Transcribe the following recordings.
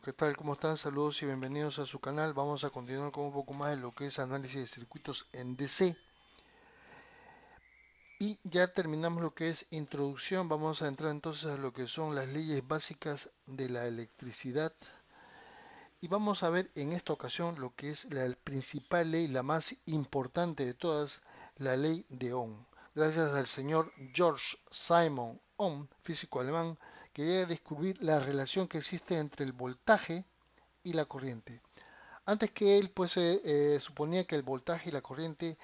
¿qué tal? ¿Cómo están? Saludos y bienvenidos a su canal. Vamos a continuar con un poco más de lo que es análisis de circuitos en DC. Y ya terminamos lo que es introducción. Vamos a entrar entonces a lo que son las leyes básicas de la electricidad. Y vamos a ver en esta ocasión lo que es la principal ley, la más importante de todas, la ley de Ohm. Gracias al señor George Simon Ohm, físico alemán, que llega a descubrir la relación que existe entre el voltaje y la corriente. Antes que él, pues se suponía que el voltaje y la corriente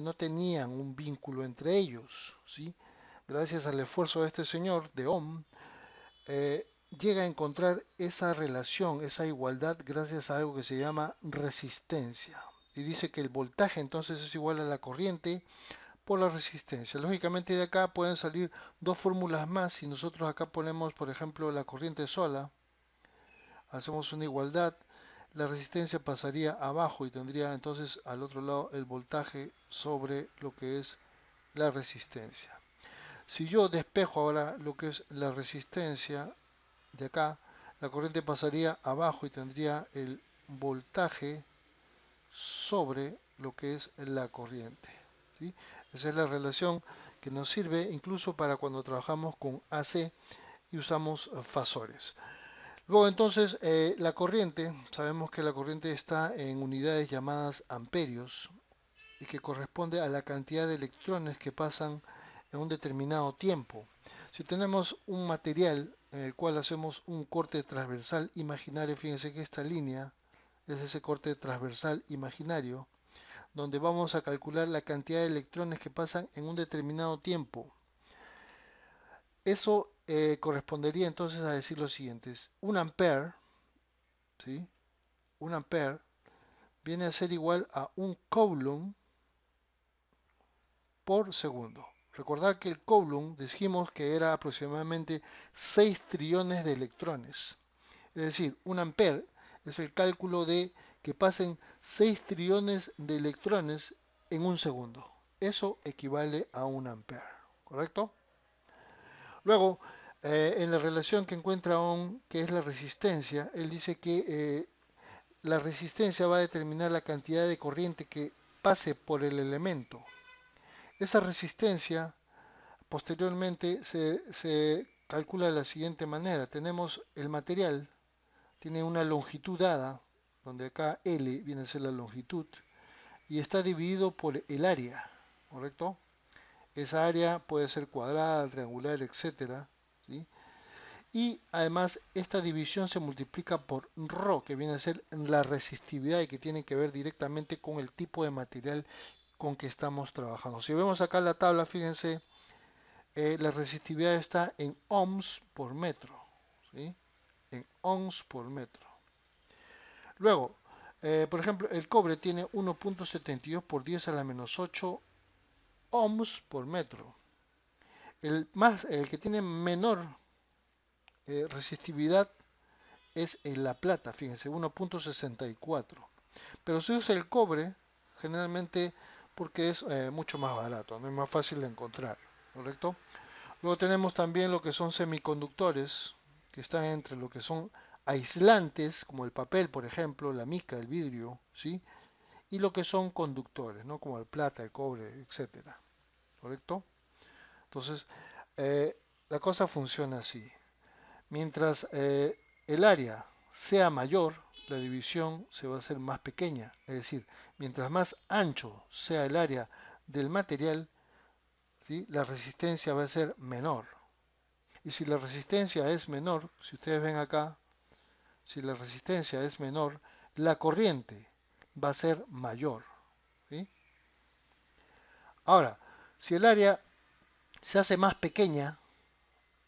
no tenían un vínculo entre ellos, ¿sí? Gracias al esfuerzo de este señor, de Ohm, llega a encontrar esa relación, esa igualdad, gracias a algo que se llama resistencia. Y dice que el voltaje entonces es igual a la corriente por la resistencia. Lógicamente de acá pueden salir dos fórmulas más. Si nosotros acá ponemos, por ejemplo, la corriente sola, hacemos una igualdad, la resistencia pasaría abajo y tendría entonces al otro lado el voltaje sobre lo que es la resistencia. Si yo despejo ahora lo que es la resistencia de acá, la corriente pasaría abajo y tendría el voltaje sobre lo que es la corriente, ¿sí? Esa es la relación que nos sirve incluso para cuando trabajamos con AC y usamos fasores. Luego entonces la corriente, sabemos que la corriente está en unidades llamadas amperios y que corresponde a la cantidad de electrones que pasan en un determinado tiempo. Si tenemos un material en el cual hacemos un corte transversal imaginario, fíjense que esta línea es ese corte transversal imaginario, donde vamos a calcular la cantidad de electrones que pasan en un determinado tiempo. Eso correspondería entonces a decir lo siguiente: un ampere, ¿sí? Un ampere viene a ser igual a un coulomb por segundo. Recordad que el coulomb dijimos que era aproximadamente 6 trillones de electrones. Es decir, un ampere es el cálculo de que pasen 6 trillones de electrones en un segundo. Eso equivale a un ampere, ¿correcto? Luego, en la relación que encuentra Ohm, que es la resistencia, él dice que la resistencia va a determinar la cantidad de corriente que pase por el elemento. Esa resistencia posteriormente se calcula de la siguiente manera. Tenemos el material, tiene una longitud dada, donde acá L viene a ser la longitud, y está dividido por el área, ¿correcto? Esa área puede ser cuadrada, triangular, etcétera, ¿sí? Y además esta división se multiplica por ρ, que viene a ser la resistividad y que tiene que ver directamente con el tipo de material con que estamos trabajando. Si vemos acá la tabla, fíjense, la resistividad está en ohms por metro, ¿sí? En ohms por metro. Luego, por ejemplo, el cobre tiene 1.72 por 10 a la menos 8 ohms por metro. El que tiene menor resistividad es en la plata, fíjense, 1.64. Pero se usa el cobre generalmente porque es mucho más barato, no es más fácil de encontrar, ¿correcto? Luego tenemos también lo que son semiconductores, que están entre lo que son aislantes, como el papel, por ejemplo, la mica, el vidrio, ¿sí? Y lo que son conductores, ¿no? Como el plata, el cobre, etcétera, ¿correcto? Entonces, eh, la cosa funciona así. Mientras el área sea mayor, la división se va a hacer más pequeña. Es decir, mientras más ancho sea el área del material, ¿sí? La resistencia va a ser menor. Y si la resistencia es menor, si ustedes ven acá, si la resistencia es menor, la corriente va a ser mayor, ¿sí? Ahora, si el área se hace más pequeña,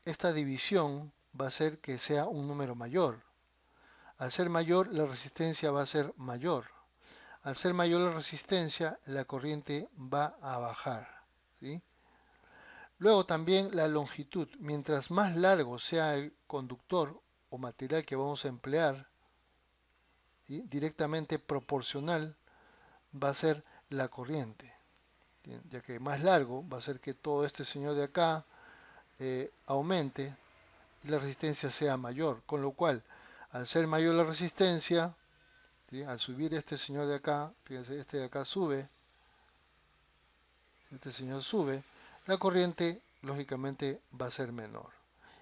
esta división va a hacer que sea un número mayor. Al ser mayor, la resistencia va a ser mayor. Al ser mayor la resistencia, la corriente va a bajar, ¿sí? Luego también la longitud. Mientras más largo sea el conductor o material que vamos a emplear, ¿sí? Directamente proporcional va a ser la corriente, ¿sí? Ya que más largo va a ser que todo este señor de acá aumente y la resistencia sea mayor, con lo cual Al ser mayor la resistencia, ¿sí? Al subir este señor de acá, fíjense, este de acá sube, este señor sube, la corriente lógicamente va a ser menor.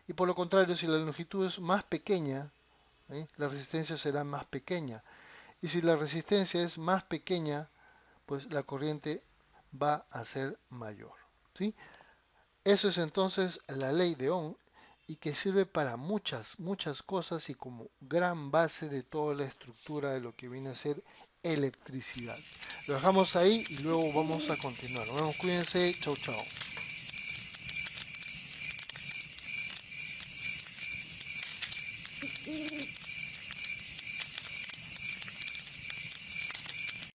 Y por lo contrario, si la longitud es más pequeña, ¿sí? La resistencia será más pequeña. Y si la resistencia es más pequeña, pues la corriente va a ser mayor, ¿sí? Eso es entonces la ley de Ohm y que sirve para muchas cosas y como gran base de toda la estructura de lo que viene a ser electricidad. Lo dejamos ahí y luego vamos a continuar. Nos vemos, cuídense, chau chau.